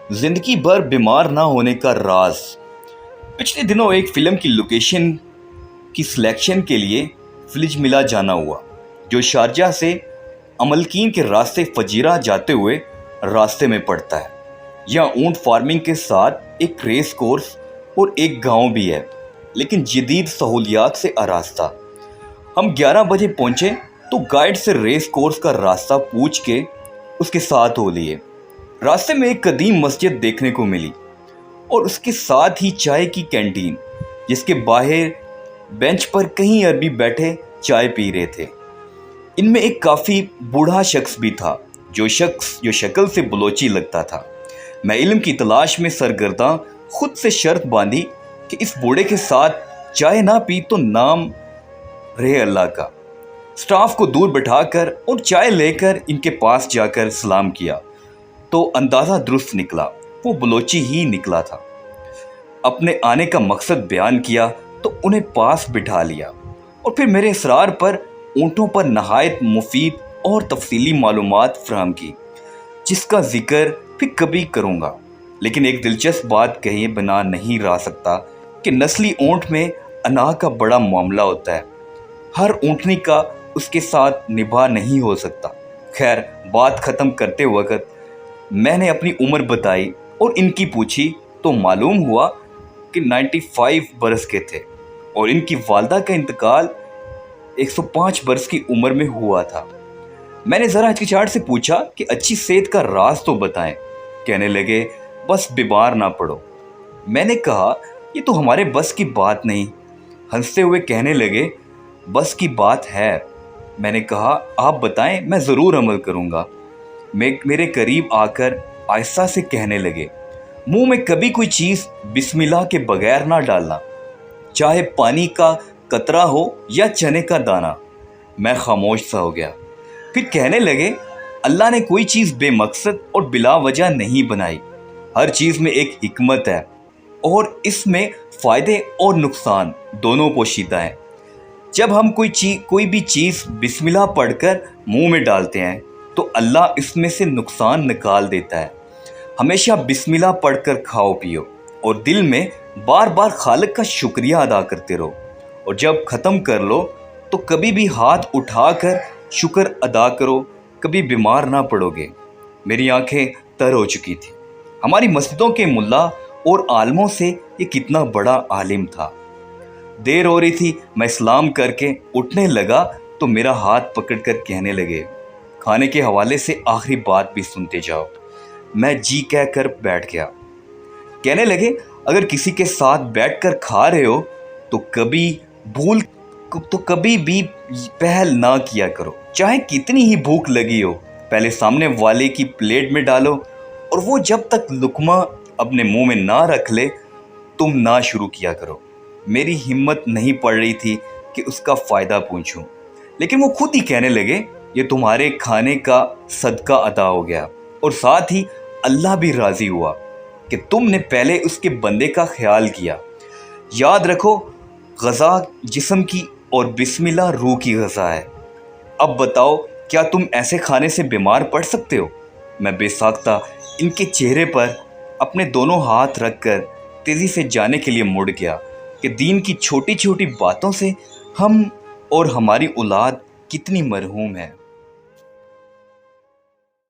जिंदगी भर बीमार ना होने का राज। पिछले दिनों एक फिल्म की लोकेशन की सिलेक्शन के लिए फिलिज मिला जाना हुआ, जो शारजाह से अमलकीन के रास्ते फजीरा जाते हुए रास्ते में पड़ता है। यहाँ ऊंट फार्मिंग के साथ एक रेस कोर्स और एक गांव भी है, लेकिन जदीद सहूलियात से आरास्ता। हम 11 बजे पहुंचे तो गाइड से रेस कोर्स का रास्ता पूछ के उसके साथ हो लिए। रास्ते में एक कदीम मस्जिद देखने को मिली और उसके साथ ही चाय की कैंटीन, जिसके बाहर बेंच पर कई अरबी बैठे चाय पी रहे थे। इनमें एक काफ़ी बूढ़ा शख्स भी था, जो शक्ल से बलोची लगता था। मैं इल्म की तलाश में सरगर्दा खुद से शर्त बांधी कि इस बूढ़े के साथ चाय ना पी तो नाम रहे अल्लाह का। स्टाफ को दूर बैठाकर और चाय लेकर इनके पास जाकर सलाम किया तो अंदाज़ा दुरुस्त निकला, वो बलोची ही निकला था। अपने आने का मकसद बयान किया तो उन्हें पास बिठा लिया और फिर मेरे इसरार पर ऊँटों पर नहायत मुफीद और तफसीली मालूमात फराहम की, जिसका जिक्र फिर कभी करूँगा। लेकिन एक दिलचस्प बात कहे बिना नहीं रह सकता कि नस्ली ऊँट में अना का बड़ा मामला होता है। हर ऊँटनी का उसके साथ निभा नहीं हो सकता। खैर, बात ख़त्म करते वक्त मैंने अपनी उम्र बताई और इनकी पूछी तो मालूम हुआ कि 95 बरस के थे और इनकी वालदा का इंतकाल 105 बरस की उम्र में हुआ था। मैंने ज़रा हिचकिचाहट से पूछा कि अच्छी सेहत का राज तो बताएं। कहने लगे, बस बीमार ना पड़ो। मैंने कहा, ये तो हमारे बस की बात नहीं। हंसते हुए कहने लगे, बस की बात है। मैंने कहा, आप बताएं, मैं ज़रूर अमल करूँगा। मेरे करीब आकर आहिस्ता से कहने लगे, मुंह में कभी कोई चीज़ बिस्मिल्लाह के बगैर ना डालना, चाहे पानी का कतरा हो या चने का दाना। मैं खामोश सा हो गया। फिर कहने लगे, अल्लाह ने कोई चीज़ बेमकसद और बिला वजह नहीं बनाई। हर चीज़ में एक हिकमत है और इसमें फ़ायदे और नुकसान दोनों पोशीदा हैं। जब हम कोई भी चीज़ बिस्मिल्लाह पढ़कर मुंह में डालते हैं तो अल्लाह इसमें से नुकसान निकाल देता है। हमेशा बिस्मिल्लाह पढ़कर खाओ पियो और दिल में बार बार खालिक का शुक्रिया अदा करते रहो, और जब ख़त्म कर लो तो कभी भी हाथ उठाकर शुक्र अदा करो, कभी बीमार ना पड़ोगे। मेरी आंखें तर हो चुकी थी। हमारी मस्जिदों के मुल्ला और आलमों से ये कितना बड़ा आलिम था। देर हो रही थी, मैं सलाम करके उठने लगा तो मेरा हाथ पकड़कर कहने लगे, खाने के हवाले से आखिरी बात भी सुनते जाओ। मैं जी कहकर बैठ गया। कहने लगे, अगर किसी के साथ बैठकर खा रहे हो तो कभी भी पहल ना किया करो। चाहे कितनी ही भूख लगी हो, पहले सामने वाले की प्लेट में डालो और वो जब तक लुकमा अपने मुंह में ना रख ले तुम ना शुरू किया करो। मेरी हिम्मत नहीं पड़ रही थी कि उसका फ़ायदा पूछूं, लेकिन वो खुद ही कहने लगे, ये तुम्हारे खाने का सदका अदा हो गया और साथ ही अल्लाह भी राज़ी हुआ कि तुमने पहले उसके बंदे का ख्याल किया। याद रखो, ग़ज़ा जिस्म की और बिस्मिल्लाह रूह की ग़ज़ा है। अब बताओ, क्या तुम ऐसे खाने से बीमार पड़ सकते हो? मैं बेसाख्ता इनके चेहरे पर अपने दोनों हाथ रखकर तेज़ी से जाने के लिए मुड़ गया कि दीन की छोटी छोटी बातों से हम और हमारी औलाद कितनी मरहूम है।